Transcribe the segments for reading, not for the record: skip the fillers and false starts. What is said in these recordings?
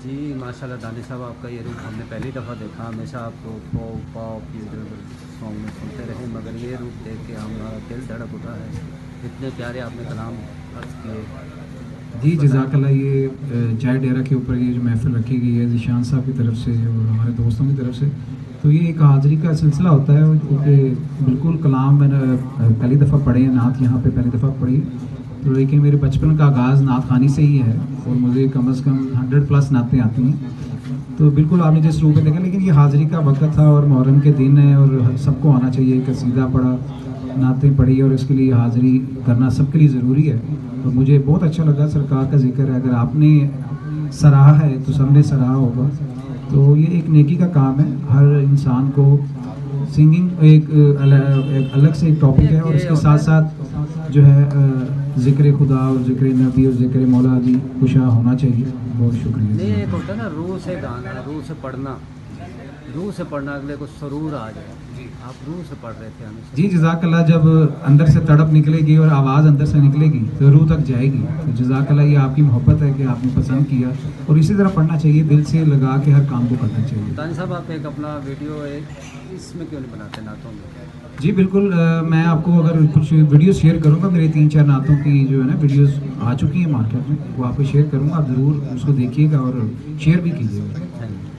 जी माशाल्लाह दानिश साहब, आपका ये रूप हमने पहली दफ़ा देखा। हमेशा आपको पॉप ये सॉन्ग में सुनते रहे, मगर ये रूप देख के हमारा दिल धड़क उठा है। इतने प्यारे आपने कलाम अर्ज किए। जी जज़ाकल्लाह। ये चाय डेरा के ऊपर ये जो महफ़िल रखी गई है ज़ीशान साहब की तरफ से और हमारे दोस्तों की तरफ से, तो ये एक हाज़री का सिलसिला होता है क्योंकि बिल्कुल कलाम मैंने पहली दफ़ा पढ़े हैं, नात यहाँ पे पहली दफ़ा पढ़ी, तो लेकिन मेरे बचपन का आगाज़ नात खानी से ही है और मुझे कम से कम 100+ नातें आती हैं। तो बिल्कुल आपने जिस रूप में देखा, लेकिन ये हाज़री का वक्त था और मुहर्रम के दिन है और सबको आना चाहिए। कसीदा पढ़ा, नातें पढ़ी और इसके लिए हाज़री करना सबके लिए ज़रूरी है। तो मुझे बहुत अच्छा लगा, सरकार का जिक्र है, अगर आपने सराहा है तो सबने सराहा होगा। तो ये एक नेकी का काम है, हर इंसान को सिंगिंग एक अलग से एक टॉपिक है और इसके साथ साथ जो है ज़िक्र खुदा और ज़िक्र नबी और ज़िक्र मौला अली खुशा होना चाहिए। बहुत शुक्रिया। नहीं, एक होता है ना रूह से गाना, रूह से पढ़ना, अगले को सरूर आ जाए। आप रूह से पढ़ रहे थे हमेशा। जी जज़ाकल्लाह। जब अंदर से तड़प निकलेगी और आवाज़ अंदर से निकलेगी तो रूह तक जाएगी। तो जज़ाकल्लाह, ये आपकी मोहब्बत है कि आपने पसंद किया और इसी तरह पढ़ना चाहिए, दिल से लगा के हर काम को करना चाहिए। दानिश साहब, आप एक अपना वीडियो इसमें क्यों नहीं बनाते नातों में? जी बिल्कुल, मैं आपको अगर कुछ वीडियो शेयर करूंगा, मेरे 3-4 नातों की जो है ना वीडियोस आ चुकी हैं मार्केट में, वो आपको शेयर करूंगा। आप ज़रूर उसको देखिएगा और शेयर भी कीजिएगा।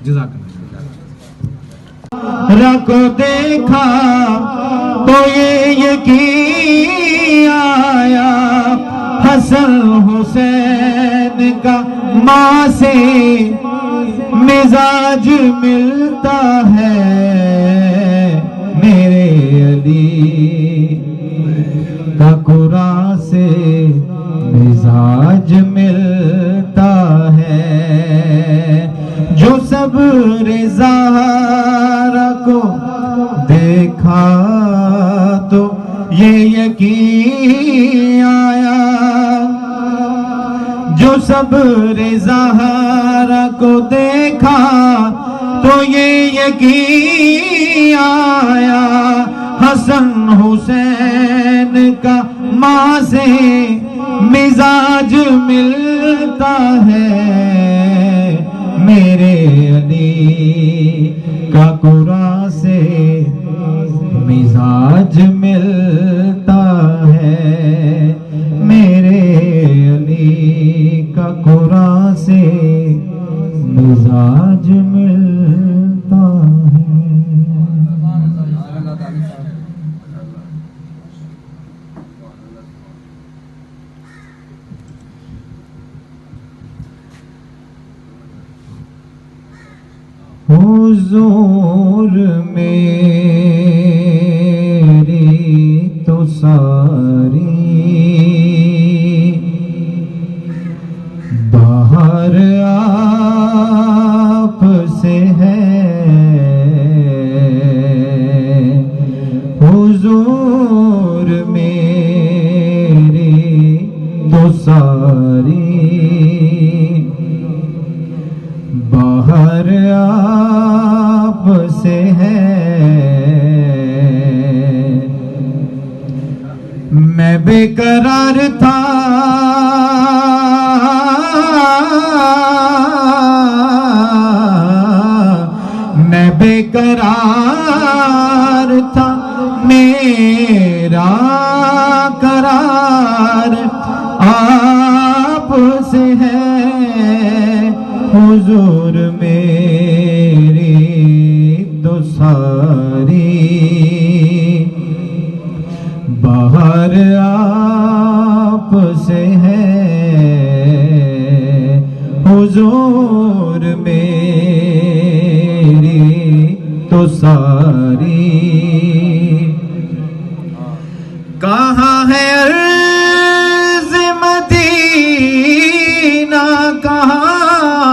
जज़ाकल्लाह। रखो देखा तो ये यकीन आया, हसन हुसैन का माँ से मिजाज मिलता है, मेरे अली का कुरान से मिजाज मिलता है। जो सब ज़हरा को देखा तो ये यकीन आया, जो सब ज़हरा को देखा तो ये यकीन आया, हसन हुसैन का माँ से मिजाज मिलता है, मेरे अली का कुरान से मिजाज मिलता है, मेरे अली का कुरान से मिजाज मिलता है। हुजूर मेरी तो सारी बाहर आप से है, हुजूर मेरी तो सारी बाहर आप से है, मैं बेकरार था मैं बेकरार था, मेरा करार आप से है, हुजूर मेरी तो सारी बाहर आप से है, हुजूर मेरी तो सारी। कहाँ है अर्ज़ मदीना, कहाँ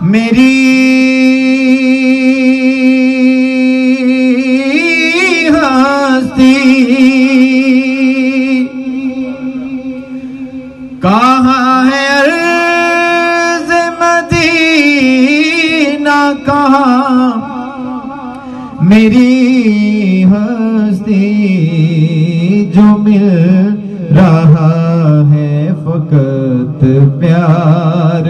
मेरी हस्ती, कहाँ है अर्ज़ मदीना, कहाँ मेरी हस्ती, जो मिल रहा है फकत प्यार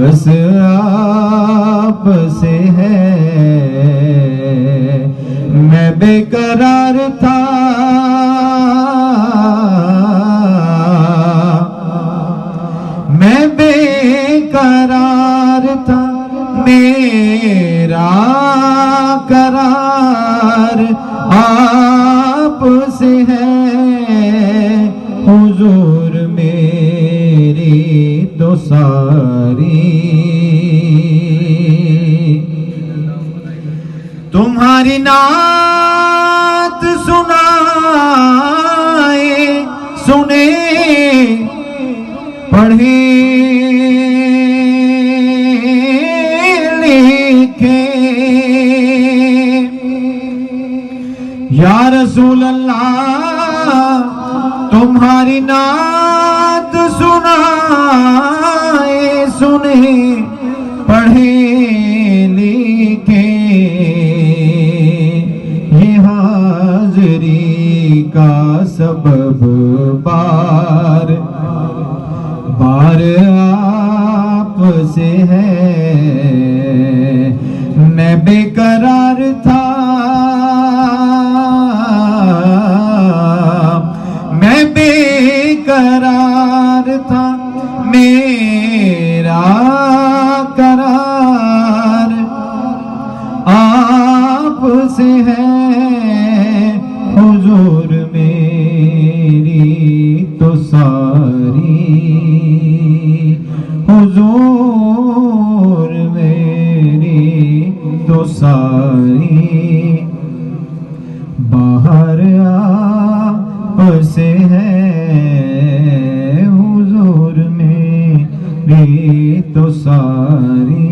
बस आप से है। मैं बेकरार था, मैं बेकरार था, मेरा करार आप से है। हुजूर मेरी तो सारी तुम्हारी नात सुनाए, सुने पढ़े लिखे। या रसूल अल्लाह तुम्हारी नात सुनाए, सुने पढ़े लिखे। ये हाज़री का सबब बार बार आप से है। मैं बेकरार था, मैं बेकरार था, मेरा करार आप से है। हुजूर मेरी तो सारी, हुजूर मेरी तो सारी बाहर आप से है। हुजूर मेरी तो सारी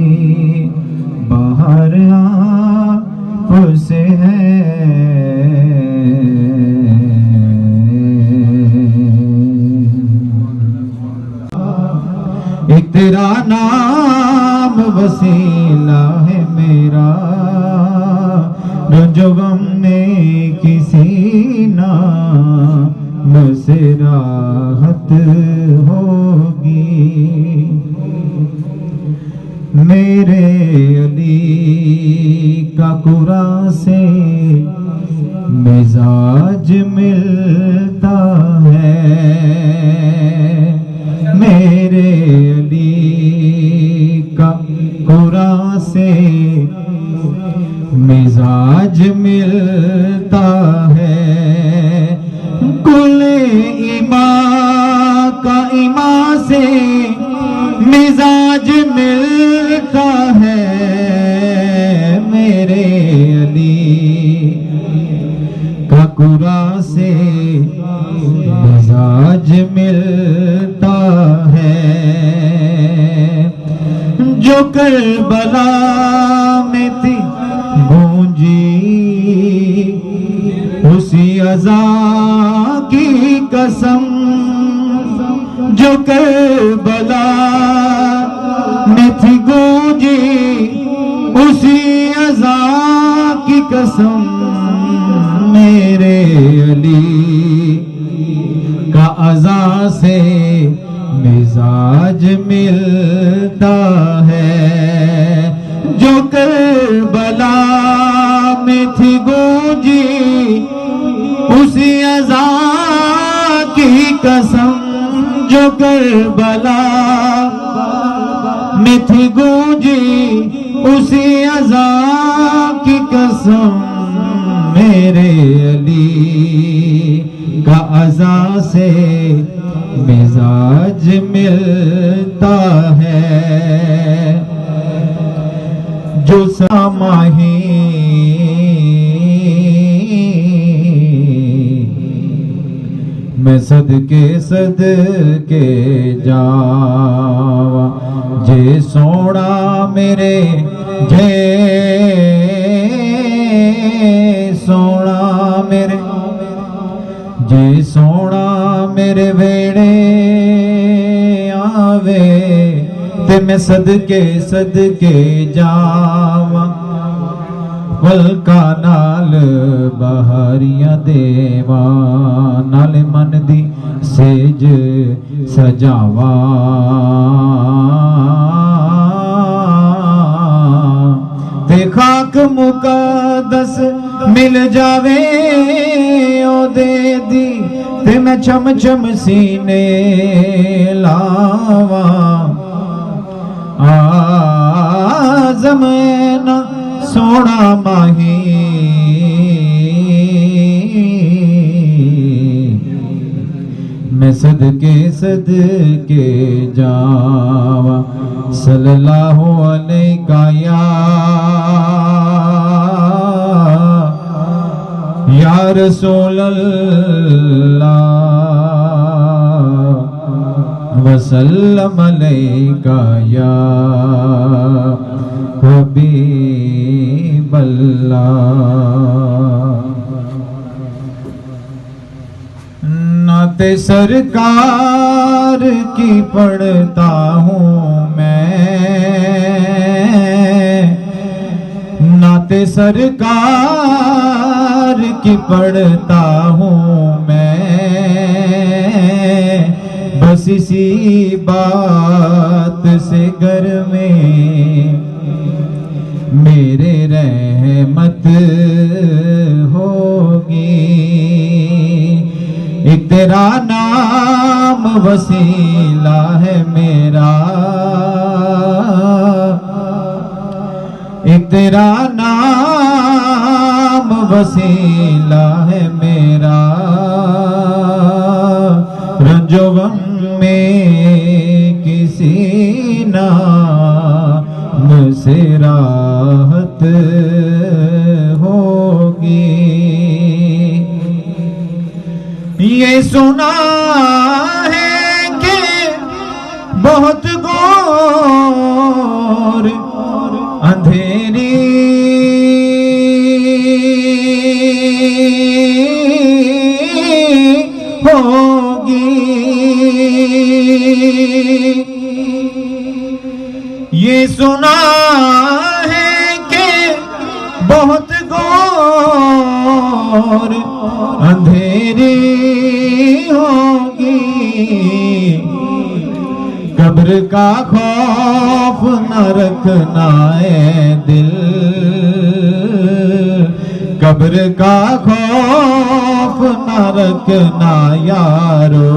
बाहर आप से है। एक तेरा नाम वसीला है मेरा, जो गम में किसी नाम से राहत होगी। मेरे अली का कुरान से मिजाज मिलता है। मेरे अली का कुरान से मिजाज मिलता है। कुल ईमा का ईमा से मिजाज मिलता है। मेरे अली का कुरान से मिजाज मिलता है। जो करबला में थी गूंजी उसी अज़ा की कसम, जो करबला में थी गूंजी उसी अज़ा की कसम। मेरे अली का अज़ा से मिजाज मिलता है। जो करबला में थी गूंजी उसी अज़ा की कसम, जो करबला में थी गूंजी उसी अज़ा की कसम। मेरे अली का अज़ा से मिजाज मिलता है। जो समाही मैं सदके सदके जावा, जे सोना मेरे जे सोना मेरे जे सोना मेरे वेड़े आवे ते मैं सदके सदके जावा। वलका नाल बहारियां देवा, नाल मन दी सेज सजावा। दस मिल जावे ओदे दी ते मैं चम चम सीने लावा आज़म ना सोना माही मैं सदके सदके जावा सल्लल्लाहु अलैका या रसूल अल्लाह वसल्लम अलैका या हबीब अल्लाह। नाते सरकार की पढ़ता हूँ मैं, नाते सरकार की पढ़ता हूँ मैं, बस इसी बात से घर में मेरे रहमत होगी। एक तेरा नाम वसीला है मेरा, एक तेरा नाम वसीला है मेरा, रंजोगम में किसी नाम से राहत होगी। ये सुना है कि बहुत घोर अंधेरी होगी, ये सुना है कि बहुत घोर अंधेरी होगी। कब्र का खौफ न रखना है दिल, कब्र का खौफ न रखना यारो,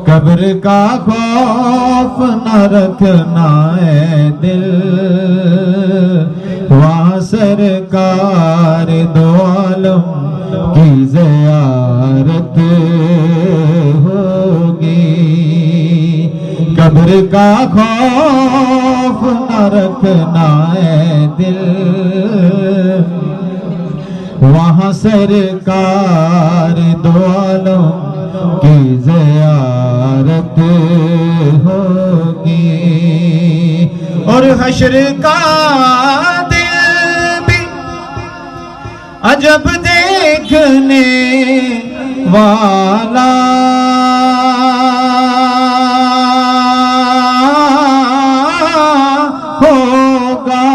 कब्र का खौफ न रखना है दिल, वहाँ सरकार दो आलम की ज़ियारत होगी। कब्र का खौफ न रखना है दिल, वहाँ सरकार दो आलम की ज़ियारत होगी। और हश्र का दिल भी अजब देखने वाला होगा,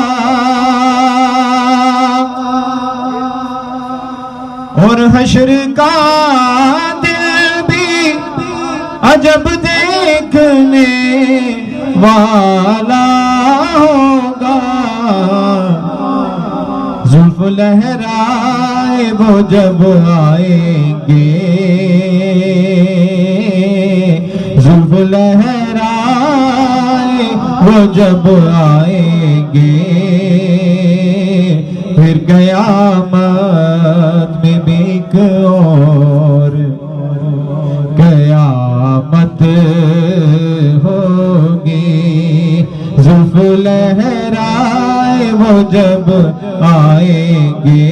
और हश्र का दिल भी अजब देखने वाला होगा। जुल्फ लहराए वो जब आएंगे, जुल्फ लहराए वो जब आएंगे, फिर कयामत में भी एक और कयामत होगी। जुल्फ लहराए वो जब आएंगे,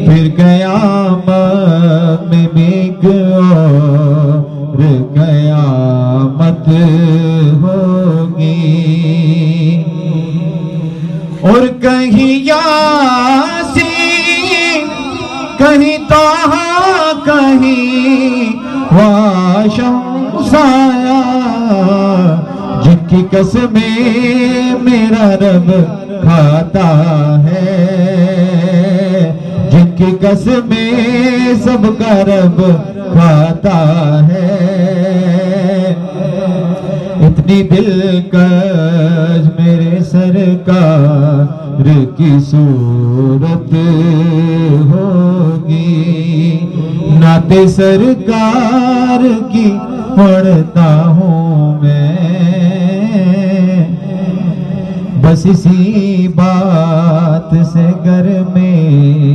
फिर कयामत में भी एक और कयामत होगी। और कहीं यासीन, कहीं ताहा, कहीं वाशमसाया, जिनकी कसमें मेरा रब खाता है, जिनकी कसमें सबका रब खाता है। नी दिलकश मेरे सरकार की सूरत होगी, नाते सरकार की पढ़ता हूँ मैं, बस इसी बात से घर में